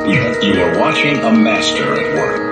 You are watching a master at work.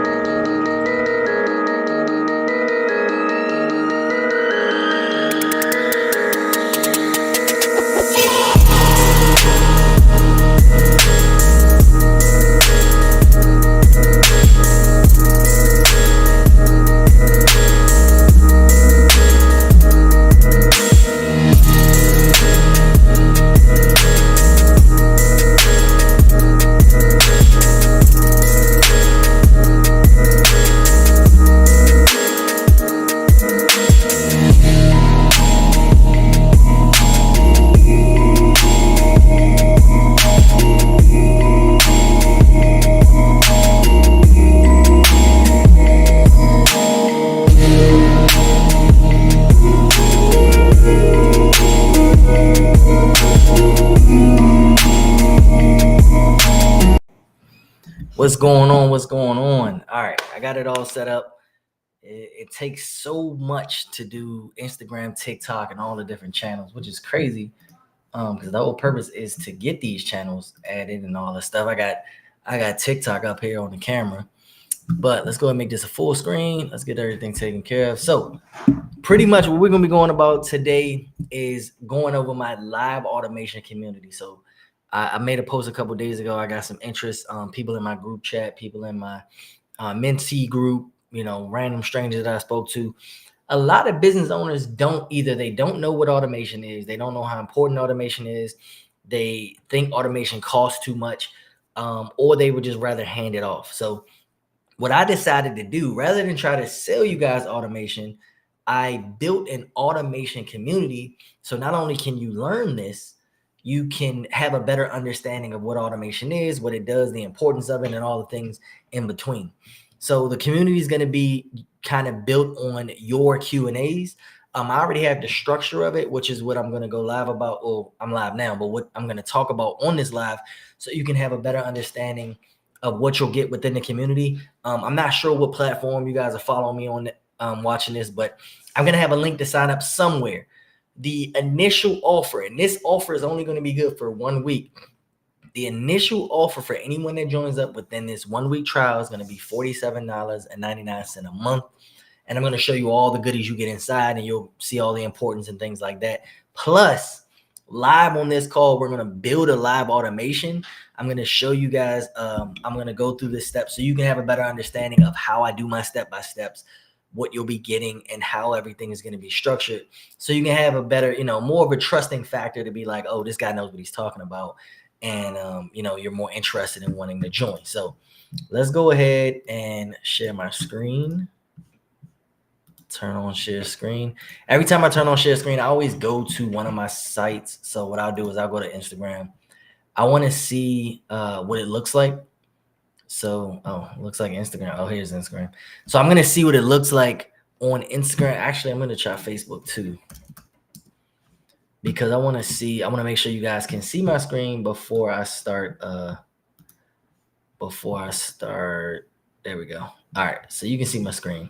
What's going on? What's going on? All right, I got it all set up. It takes so much to do Instagram, TikTok, and all the different channels, which is crazy. Because the whole purpose is to get these channels added and all that stuff. I got TikTok up here on the camera, but let's go ahead and make this a full screen. Let's get everything taken care of. So, pretty much what we're gonna be going about today is going over my live automation community. So I made a post a couple days ago. I got some interest, people in my group chat, people in my mentee group, random strangers that I spoke to. A lot of business owners they don't know what automation is. They don't know how important automation is. They think automation costs too much, or they would just rather hand it off. So what I decided to do, rather than try to sell you guys automation, I built an automation community. So not only can you learn this, you can have a better understanding of what automation is, what it does, the importance of it, and all the things in between. So the community is going to be kind of built on your Q&As. I already have the structure of it, which is what I'm going to go live about. Oh, I'm live now, but what I'm going to talk about on this live, so you can have a better understanding of what you'll get within the community. I'm not sure what platform you guys are following me on watching this, but I'm going to have a link to sign up somewhere. The initial offer, and this offer is only going to be good for 1 week. The initial offer for anyone that joins up within this 1 week trial is going to be $47.99 a month. And I'm going to show you all the goodies you get inside, and you'll see all the importance and things like that. Plus, live on this call, we're going to build a live automation. I'm going to show you guys, I'm going to go through this step so you can have a better understanding of how I do my step-by-steps, what you'll be getting, and how everything is going to be structured. So you can have a better, more of a trusting factor to be like, oh, this guy knows what he's talking about. And, you're more interested in wanting to join. So let's go ahead and share my screen. Turn on share screen. Every time I turn on share screen, I always go to one of my sites. So what I'll do is I'll go to Instagram. I want to see what it looks like. So, it looks like Instagram. Oh, here's Instagram. So I'm going to see what it looks like on Instagram. Actually, I'm going to try Facebook too, because I want to make sure you guys can see my screen before I start. There we go. All right. So you can see my screen.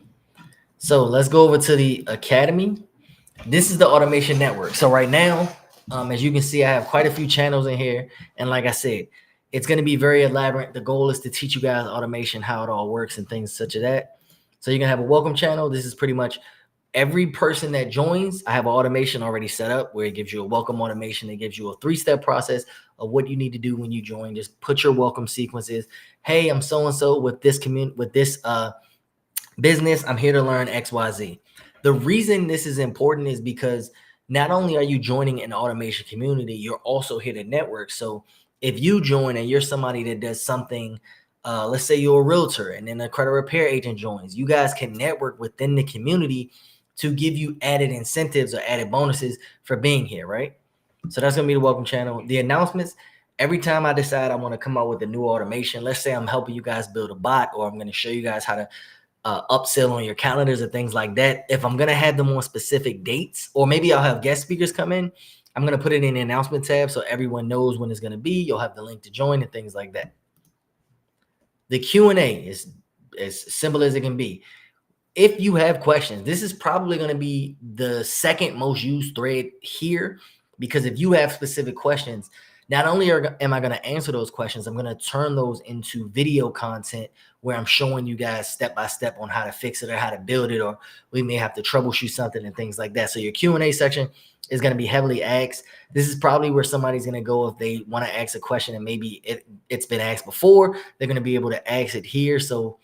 So let's go over to the Academy. This is the Automation Network. So right now, as you can see, I have quite a few channels in here. And like I said, it's going to be very elaborate. The goal is to teach you guys automation, how it all works and things such as that. So you're going to have a welcome channel. This is pretty much every person that joins. I have an automation already set up where it gives you a welcome automation. It gives you a 3-step process of what you need to do when you join. Just put your welcome sequences. Hey, I'm so-and-so with this business. I'm here to learn XYZ. The reason this is important is because not only are you joining an automation community, you're also here to network. So if you join and you're somebody that does something, let's say you're a realtor and then a credit repair agent joins, you guys can network within the community to give you added incentives or added bonuses for being here, right? So that's going to be the welcome channel. The announcements, every time I decide I want to come out with a new automation, let's say I'm helping you guys build a bot, or I'm going to show you guys how to upsell on your calendars and things like that. If I'm going to have them on specific dates, or maybe I'll have guest speakers come in, I'm going to put it in the announcement tab so everyone knows when it's going to be. You'll have the link to join and things like that. The Q&A is as simple as it can be. If you have questions, this is probably going to be the second most used thread here, because if you have specific questions, Not only am I going to answer those questions, I'm going to turn those into video content where I'm showing you guys step by step on how to fix it or how to build it, or we may have to troubleshoot something and things like that. So your Q&A section is going to be heavily asked. This is probably where somebody's going to go if they want to ask a question and maybe it's been asked before. They're going to be able to ask it here. So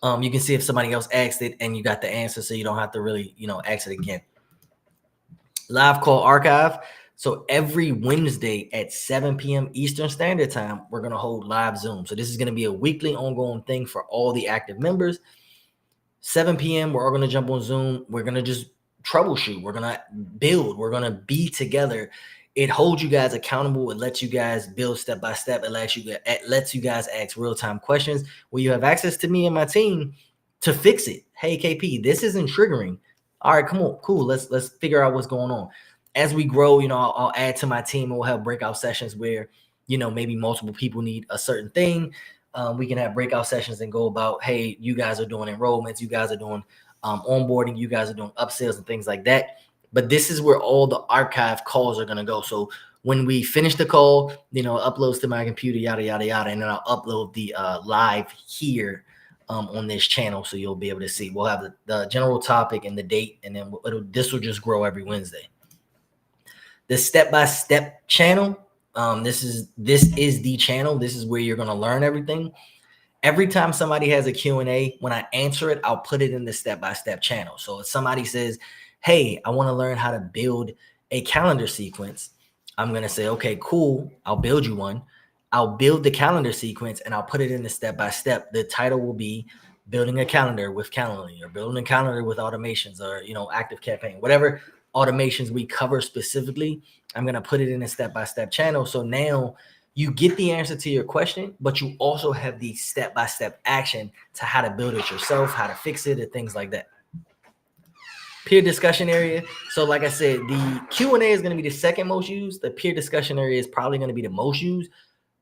you can see if somebody else asked it and you got the answer, so you don't have to really, ask it again. Live call archive. So every Wednesday at 7 p.m. Eastern Standard Time, we're going to hold live Zoom. So this is going to be a weekly ongoing thing for all the active members. 7 p.m., we're all going to jump on Zoom. We're going to just troubleshoot. We're going to build. We're going to be together. It holds you guys accountable. It lets you guys build step by step. It lets you guys ask real-time questions where you have access to me and my team to fix it. Hey, KP, this isn't triggering. All right, come on, cool. Let's figure out what's going on. As we grow, I'll add to my team, and we'll have breakout sessions where, maybe multiple people need a certain thing. We can have breakout sessions and go about, hey, you guys are doing enrollments, you guys are doing onboarding, you guys are doing upsells and things like that. But this is where all the archive calls are going to go. So when we finish the call, uploads to my computer, yada, yada, yada, and then I'll upload the live here on this channel, so you'll be able to see. We'll have the general topic and the date, and then this will just grow every Wednesday. The step-by-step channel, this is the channel. This is where you're going to learn everything. Every time somebody has a Q&A, when I answer it, I'll put it in the step-by-step channel. So if somebody says, hey, I want to learn how to build a calendar sequence, I'm going to say, okay, cool. I'll build you one. I'll build the calendar sequence and I'll put it in the step-by-step. The title will be building a calendar with Calendly, or building a calendar with automations, or, Active Campaign, whatever automations we cover specifically. I'm going to put it in a step-by-step channel. So now you get the answer to your question, but you also have the step-by-step action to how to build it yourself, how to fix it, and things like that. Peer discussion area. So like I said, the Q&A is going to be the second most used. The peer discussion area is probably going to be the most used.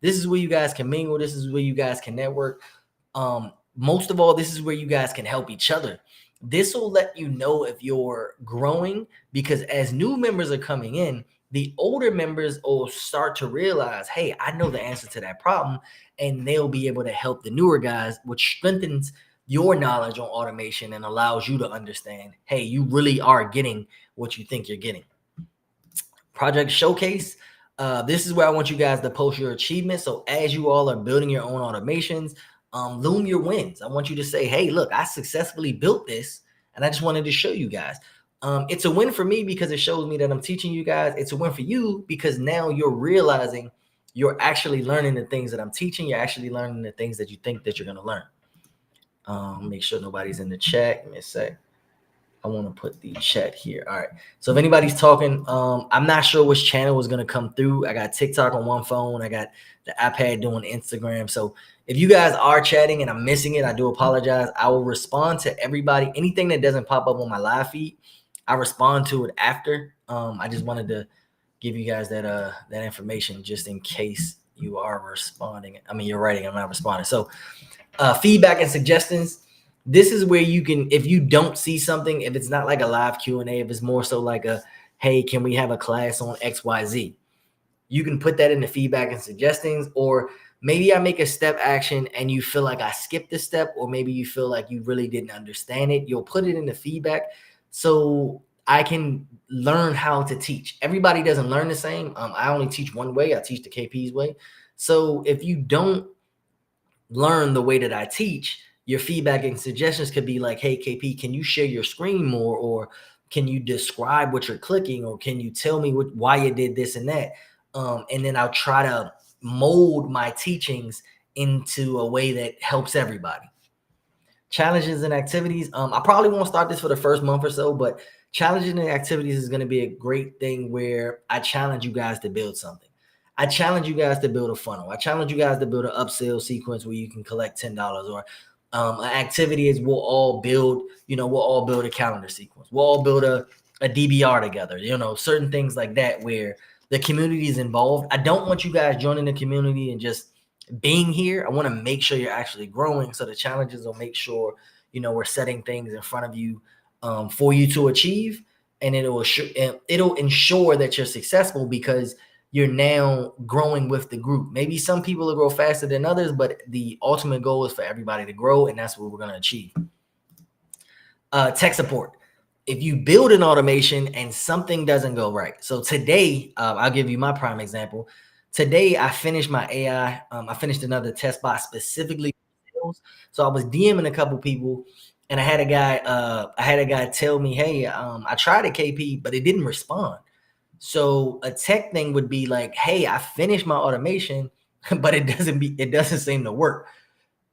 This is where you guys can mingle. This is where you guys can network. Most of all, this is where you guys can help each other. This will let you know if you're growing, because as new members are coming in, the older members will start to realize, hey, I know the answer to that problem, and they'll be able to help the newer guys, which strengthens your knowledge on automation and allows you to understand, hey, you really are getting what you think you're getting. Project Showcase. This is where I want you guys to post your achievements. So as you all are building your own automations, loom your wins. I want you to say, hey, look, I successfully built this, and I just wanted to show you guys. It's a win for me because it shows me that I'm teaching you guys. It's a win for you because now you're realizing you're actually learning the things that I'm teaching. You're actually learning the things that you think that you're going to learn. Make sure nobody's in the chat. Give me a sec. I want to put the chat here. All right. So if anybody's talking, I'm not sure which channel is going to come through. I got TikTok on one phone. I got the iPad doing Instagram. So if you guys are chatting and I'm missing it, I do apologize. I will respond to everybody. Anything that doesn't pop up on my live feed, I respond to it after. I just wanted to give you guys that information just in case you are responding. I mean, you're writing, I'm not responding. So feedback and suggestions. This is where you can, if you don't see something, if it's not like a live Q&A, if it's more so like a, hey, can we have a class on XYZ? You can put that in the feedback and suggestions, or maybe I make a step action and you feel like I skipped a step, or maybe you feel like you really didn't understand it. You'll put it in the feedback so I can learn how to teach. Everybody doesn't learn the same. I only teach one way. I teach the KP's way. So if you don't learn the way that I teach, your feedback and suggestions could be like, hey, KP, can you share your screen more? Or can you describe what you're clicking? Or can you tell me why you did this and that? And then I'll try to mold my teachings into a way that helps everybody. Challenges and activities. I probably won't start this for the first month or so, but challenges and activities is going to be a great thing where I challenge you guys to build something. I challenge you guys to build a funnel. I challenge you guys to build an upsell sequence where you can collect $10, or an activity is we'll all build a calendar sequence. We'll all build a DBR together, certain things like that where the community is involved. I don't want you guys joining the community and just being here. I want to make sure you're actually growing. So the challenges will make sure, we're setting things in front of you for you to achieve. And it'll ensure that you're successful because you're now growing with the group. Maybe some people will grow faster than others, but the ultimate goal is for everybody to grow, and that's what we're going to achieve. Tech support. If you build an automation and something doesn't go right. So today, I'll give you my prime example. Today, I finished my AI. I finished another test bot specifically for sales. So I was DMing a couple people, and I had a guy tell me, "Hey, I tried a KP, but it didn't respond." So a tech thing would be like, "Hey, I finished my automation, but it doesn't seem to work."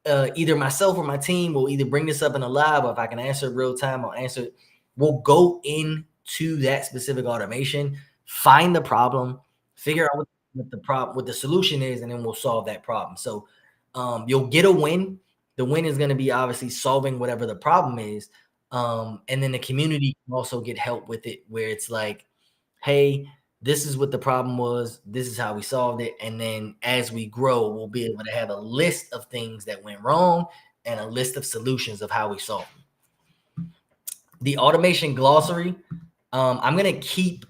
Either myself or my team will either bring this up in a live, or if I can answer it real time, I'll answer it. We'll go into that specific automation, find the problem, figure out what the solution is, and then we'll solve that problem. So you'll get a win. The win is going to be obviously solving whatever the problem is. And then the community can also get help with it, where it's like, hey, this is what the problem was. This is how we solved it. And then as we grow, we'll be able to have a list of things that went wrong and a list of solutions of how we solved them. The automation glossary. I'm gonna keep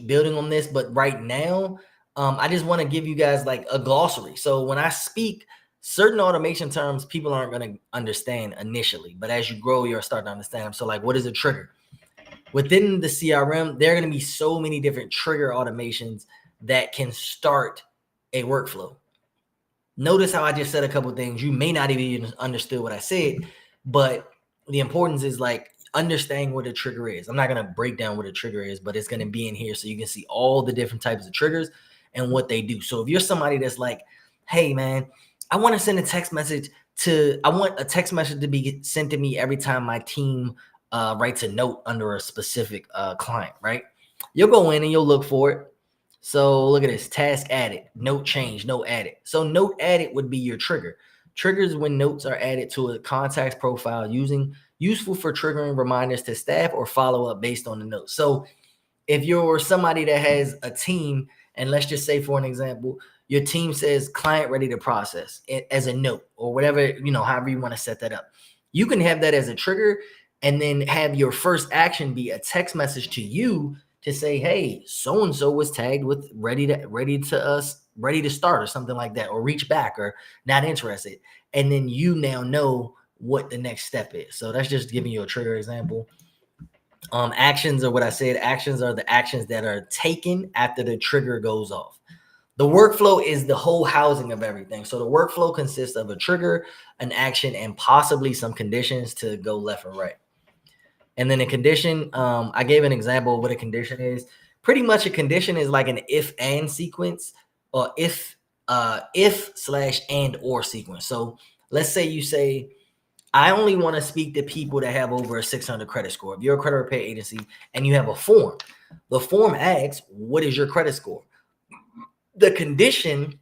building on this, but right now, I just want to give you guys like a glossary. So when I speak certain automation terms, people aren't gonna understand initially, but as you grow, you'll start to understand them. So like, what is a trigger? Within the CRM, there are going to be so many different trigger automations that can start a workflow. Notice how I just said a couple of things. You may not even understood what I said, but the importance is like understanding what a trigger is. I'm not going to break down what a trigger is, but it's going to be in here so you can see all the different types of triggers and what they do. So if you're somebody that's like, hey, man, I want to send a text message I want a text message to be sent to me every time my team writes a note under a specific client, right? You'll go in and you'll look for it. So look at this, task added, note change, note added. So note added would be your trigger. Triggers when notes are added to a contact's profile useful for triggering reminders to staff or follow up based on the notes. So if you're somebody that has a team, and let's just say for an example, your team says client ready to process it as a note or whatever, however you want to set that up. You can have that as a trigger and then have your first action be a text message to you to say, hey, so-and-so was tagged with ready to start or something like that, or reach back or not interested. And then you now know what the next step is. So that's just giving you a trigger example. Actions are what I said. Actions are the actions that are taken after the trigger goes off. The workflow is the whole housing of everything. So the workflow consists of a trigger, an action, and possibly some conditions to go left or right. And then a condition, I gave an example of what a condition is. Pretty much a condition is like an if and sequence, or if / and or sequence. So let's say you say, I only want to speak to people that have over a 600 credit score. If you're a credit repair agency and you have a form, the form asks, what is your credit score? The condition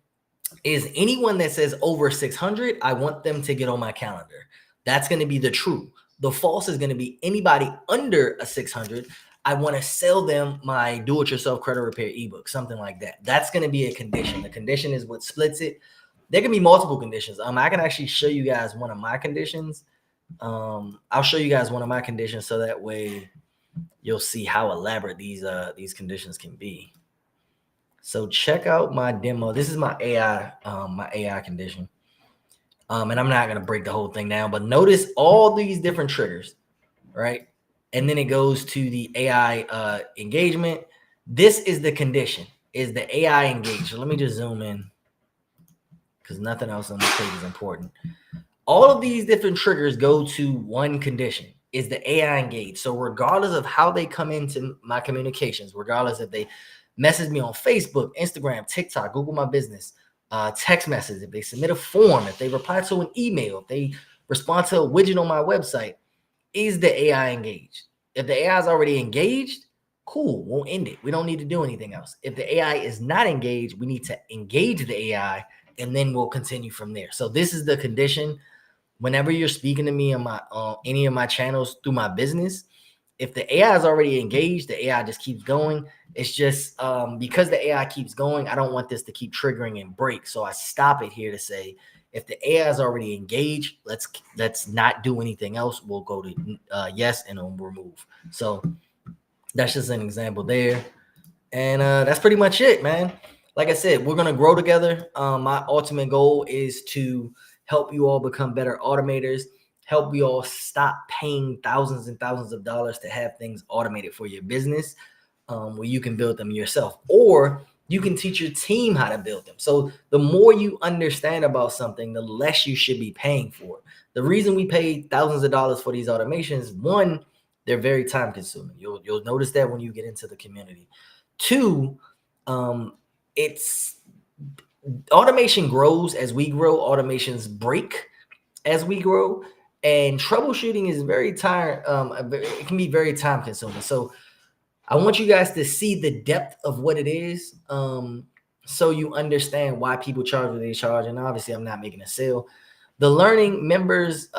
is anyone that says over 600, I want them to get on my calendar. That's going to be the true. The false is going to be anybody under a 600. I want to sell them my do-it-yourself credit repair ebook, something like that. That's going to be a condition. The condition is what splits it. There can be multiple conditions. I can actually show you guys one of my conditions. I'll show you guys one of my conditions so that way you'll see how elaborate these conditions can be. So check out my demo. This is my AI condition. And I'm not going to break the whole thing down, but notice all these different triggers, right? And then it goes to the AI engagement. This is the condition, is the AI engaged. So let me just zoom in because nothing else on this page is important. All of these different triggers go to one condition, is the AI engaged. So regardless of how they come into my communications, regardless if they message me on Facebook, Instagram, TikTok, Google My Business, text message, if they submit a form, if they reply to an email, if they respond to a widget on my website, is the AI engaged? If the AI is already engaged, cool, we'll end it. We don't need to do anything else. If the AI is not engaged, we need to engage the AI, and then we'll continue from there. So this is the condition. Whenever you're speaking to me on any of my channels through my business, if the AI is already engaged, the AI just keeps going. It's just because the AI keeps going, I don't want this to keep triggering and break. So I stop it here to say, if the AI is already engaged, let's not do anything else. We'll go to yes and we'll remove. So that's just an example there. And that's pretty much it, man. like I said, we're gonna grow together. My ultimate goal is to help you all become better automators, help you all stop paying thousands and thousands of dollars to have things automated for your business, where you can build them yourself, or you can teach your team how to build them. So the more you understand about something, the less you should be paying for it. The reason we pay thousands of dollars for these automations, one, they're very time consuming. You'll notice that when you get into the community. Two, it's automation grows as we grow. Automations break as we grow, and troubleshooting is very time. It can be very time consuming. So I want you guys to see the depth of what it is, so you understand why people charge what they charge. And obviously, I'm not making a sale. The learning members,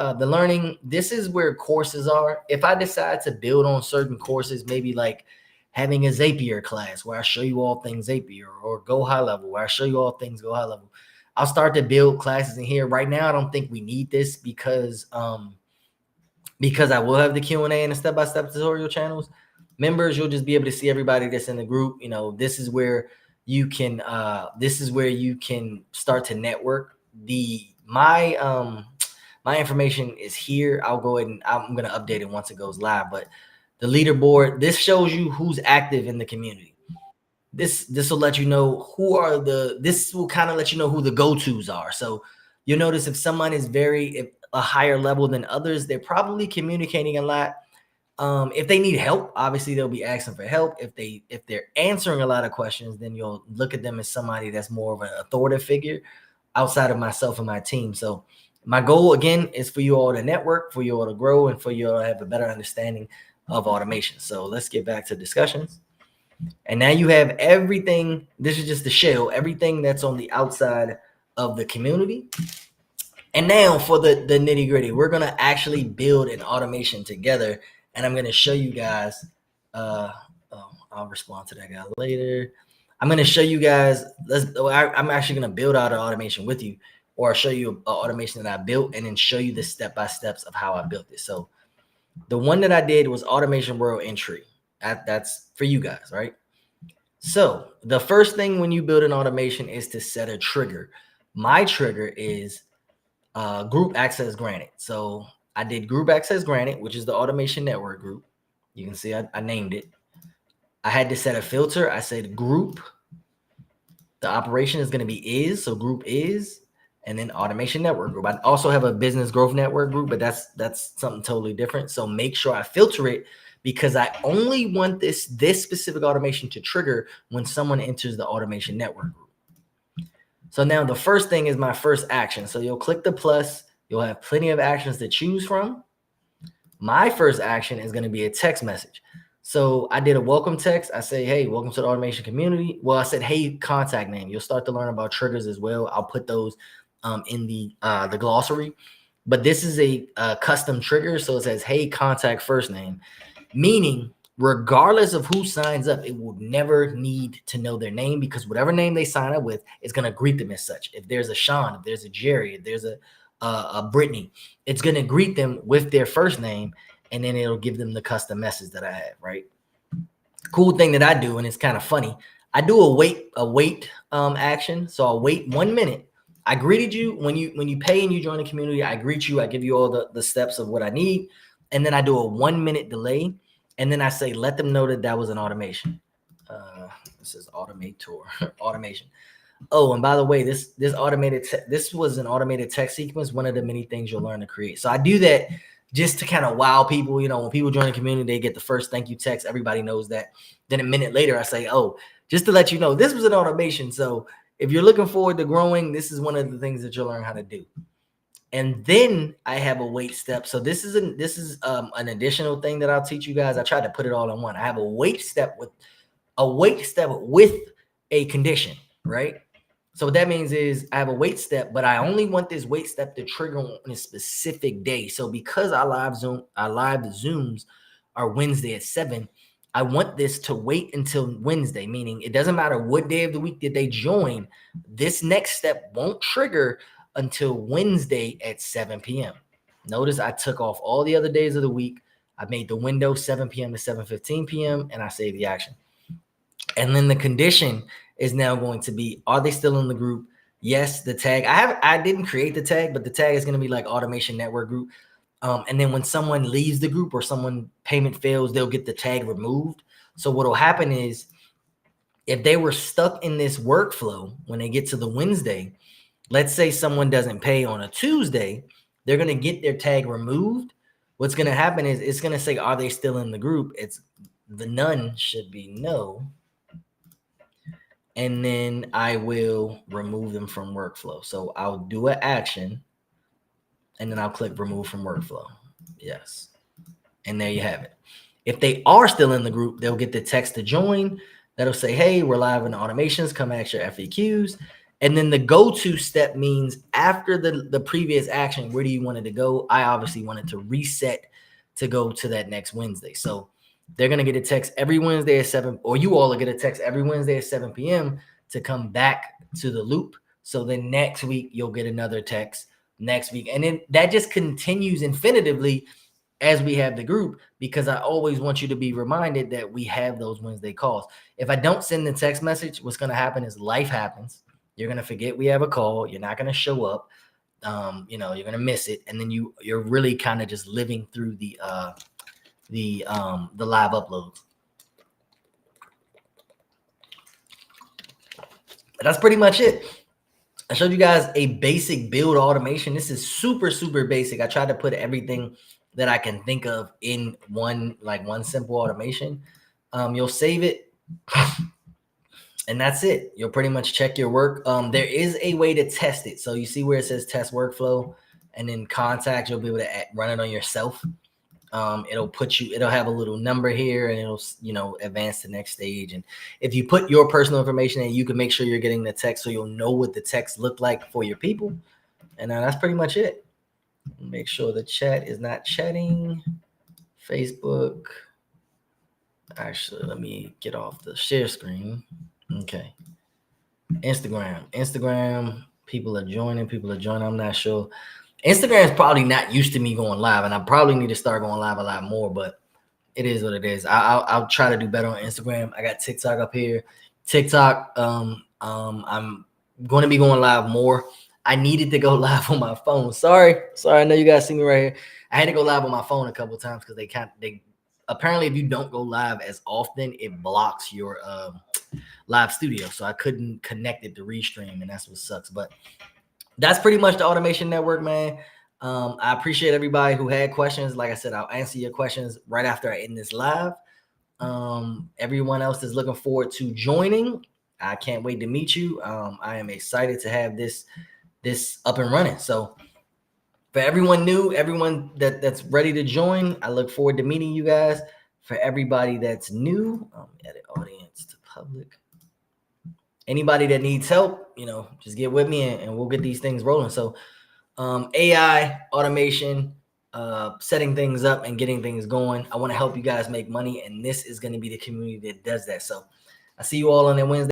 this is where courses are. If I decide to build on certain courses, maybe like having a Zapier class where I show you all things Zapier, or Go High Level where I show you all things Go High Level, I'll start to build classes in here. Right now, I don't think we need this because I will have the Q&A and the step-by-step tutorial channels. Members, you'll just be able to see everybody that's in the group. You know, this is where you can start to network. My information is here. I'll go ahead and I'm going to update it once it goes live. But the leaderboard, this shows you who's active in the community. This will let you know this will kind of let you know who the go-tos are. So you'll notice if someone is a higher level than others, they're probably communicating a lot. If they need help, obviously they'll be asking for help. If they're answering a lot of questions, then you'll look at them as somebody that's more of an authoritative figure outside of myself and my team. So my goal, again, is for you all to network, for you all to grow, and for you all to have a better understanding of automation. So let's get back to discussions. And now you have everything. This is just the shell, everything that's on the outside of the community. And now for the nitty gritty, we're going to actually build an automation together. And I'm going to show you guys. I'll respond to that guy later. I'm going to show you guys. I'm actually going to build out an automation with you, or I'll show you an automation that I built, and then show you the step-by-steps of how I built it. So the one that I did was Automation World Entry. That's for you guys, right? So the first thing when you build an automation is to set a trigger. My trigger is group access granted. So I did group access granted, which is the automation network group. You can see I named it. I had to set a filter. I said group. The operation is going to be is, so group is, and then automation network group. I also have a business growth network group, but that's something totally different. So make sure I filter it, because I only want this specific automation to trigger when someone enters the automation network group. So now the first thing is my first action. So you'll click the plus. You'll have plenty of actions to choose from. My first action is going to be a text message. So I did a welcome text. I say, hey, welcome to the automation community. Well, I said, hey, contact name. You'll start to learn about triggers as well. I'll put those in the glossary. But this is a custom trigger. So it says, hey, contact first name, meaning regardless of who signs up, it will never need to know their name, because whatever name they sign up with is going to greet them as such. If there's a Sean, if there's a Jerry, if there's a Brittany, it's going to greet them with their first name, and then it'll give them the custom message that I have, right? Cool thing that I do, and it's kind of funny, I do a wait action. So I'll wait 1 minute. I greeted you when you pay and you join the community. I greet you. I give you all the steps of what I need, and then I do a 1 minute delay. And then I say, let them know that was an automation. This is automation. Oh, and by the way, this was an automated text sequence, one of the many things you'll learn to create. So I do that just to kind of wow people. You know, when people join the community, they get the first thank you text. Everybody knows that. Then a minute later, I say, oh, just to let you know, this was an automation. So if you're looking forward to growing, this is one of the things that you'll learn how to do. And then I have a wait step. So this is an additional thing that I'll teach you guys. I tried to put it all in one. I have a wait step with a condition, right? So what that means is I have a wait step, but I only want this wait step to trigger on a specific day. So because our live Zooms are Wednesday at 7, I want this to wait until Wednesday, meaning it doesn't matter what day of the week that they join. This next step won't trigger until Wednesday at 7 p.m. Notice I took off all the other days of the week. I made the window 7 p.m. to 7:15 p.m. and I saved the action. And then the condition is now going to be, are they still in the group? Yes, the tag. I didn't create the tag, but the tag is going to be like Automation Network Group. And then when someone leaves the group or someone payment fails, they'll get the tag removed. So what'll happen is if they were stuck in this workflow when they get to the Wednesday, let's say someone doesn't pay on a Tuesday, they're going to get their tag removed. What's going to happen is it's going to say, are they still in the group? It's the none should be no. And then I will remove them from workflow. So I'll do an action and then I'll click remove from workflow. Yes. And there you have it. If they are still in the group, they'll get the text to join. That'll say, hey, we're live in automations. Come ask your FAQs. And then the go-to step means after the previous action, where do you want it to go? I obviously wanted to reset to go to that next Wednesday. So they're going to get a text every Wednesday at 7, or you all will get a text every Wednesday at 7 p.m. to come back to the loop. So then next week, you'll get another text next week. And then that just continues infinitively as we have the group, because I always want you to be reminded that we have those Wednesday calls. If I don't send the text message, what's going to happen is life happens. You're going to forget we have a call. You're not going to show up. You're going to miss it. And then you're really kind of just living through the live uploads. That's pretty much it. I showed you guys a basic build automation. This is super, super basic. I tried to put everything that I can think of in one simple automation. You'll save it and that's it. You'll pretty much check your work. There is a way to test it. So you see where it says test workflow and then contact, you'll be able to run it on yourself. It'll have a little number here and it'll, advance to the next stage. And if you put your personal information in, you can make sure you're getting the text so you'll know what the text looked like for your people. And that's pretty much it. Make sure the chat is not chatting. Facebook. Actually, let me get off the share screen. Okay. Instagram. People are joining. I'm not sure. Instagram is probably not used to me going live, and I probably need to start going live a lot more, but it is what it is. I'll try to do better on Instagram. I got TikTok up here. TikTok, I'm going to be going live more. I needed to go live on my phone. Sorry. I know you guys see me right here. I had to go live on my phone a couple of times because they apparently, if you don't go live as often, it blocks your live studio. So I couldn't connect it to Restream, and that's what sucks. But that's pretty much the Automation Network, man. I appreciate everybody who had questions. Like I said, I'll answer your questions right after I end this live. Everyone else is looking forward to joining. I can't wait to meet you. I am excited to have this up and running. So for everyone new, everyone that's ready to join, I look forward to meeting you guys. For everybody that's new, edit audience to public. Anybody that needs help, just get with me and we'll get these things rolling. So AI, automation, setting things up and getting things going. I want to help you guys make money, and this is going to be the community that does that. So I see you all on that Wednesday.